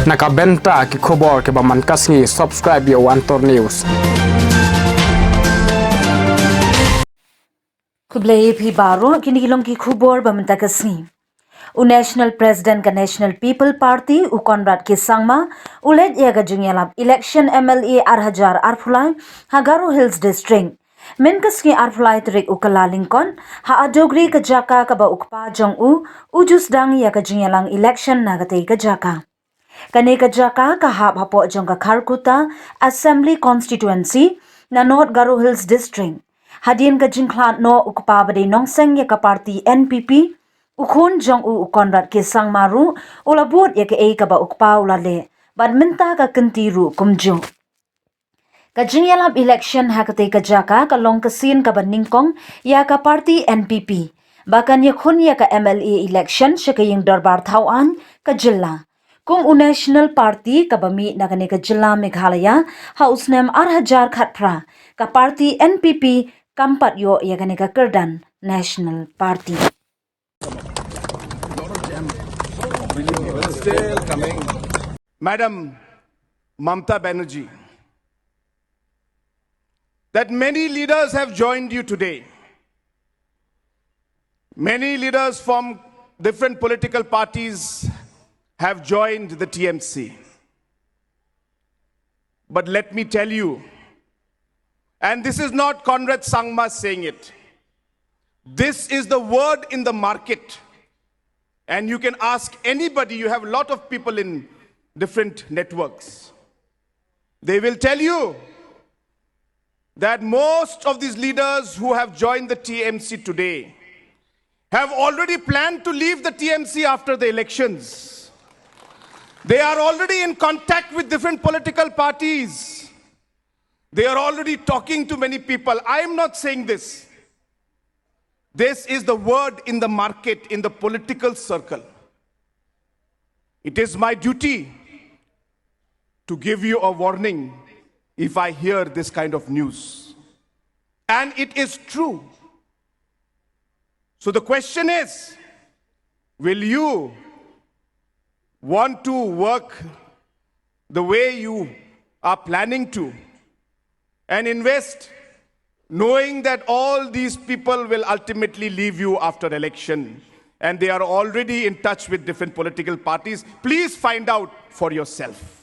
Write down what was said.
Nakabenta ki khobor ke ba man kasngi subscribe yo Antor News. Kublai phi baro kini kilong ki khubor ba man takasngi. U National President ka National People Party U Conrad ke sangma ulet ya ga jingialap election MLA arhajar arfulai Hagaro Hills District. Men kasngi arfulai trik u kalalingkon ha adogri ka jaka ka ba ukpa jong u sdang ya ka jingialang election nagatei ka jaka. Kane ka jaka ka hap hapo jong ka Kharkuta Assembly Constituency na North Garo Hills District. Hadien ka jingklat no ukpa ba de nongseng ya ka party NPP ukhun jong u Conrad ke sangmaru ulabut ya ke ka ba ukpa ulale badminta ka kentiru kumjo. Ka jingialap election hakate ka jaka ka long kasin ka baningkong ya ka party NPP. Bakan ya khun ya ka MLA election siya kayong darbar thawan ka jilla. Kung u National Party ka bami na kani ka jilla Meghalaya haus nem arhajar khatpra ka party NPP kampat yo ya kani ka Kerdan National Party. Madam Mamta Banerjee, that many leaders have joined you today. Many leaders from different political parties have joined the TMC. But let me tell you, and this is not Conrad Sangma saying it, this is the word in the market. And you can ask anybody, you have a lot of people in different networks. They will tell you that most of these leaders who have joined the TMC today have already planned to leave the TMC after the elections. They are already in contact with different political parties. They are already talking to many people. I am not saying this. This is the word in the market, in the political circle. It is my duty to give you a warning if I hear this kind of news. And it is true. So the question is, will you want to work the way you are planning to and invest, knowing that all these people will ultimately leave you after election and they are already in touch with different political parties? Please find out for yourself.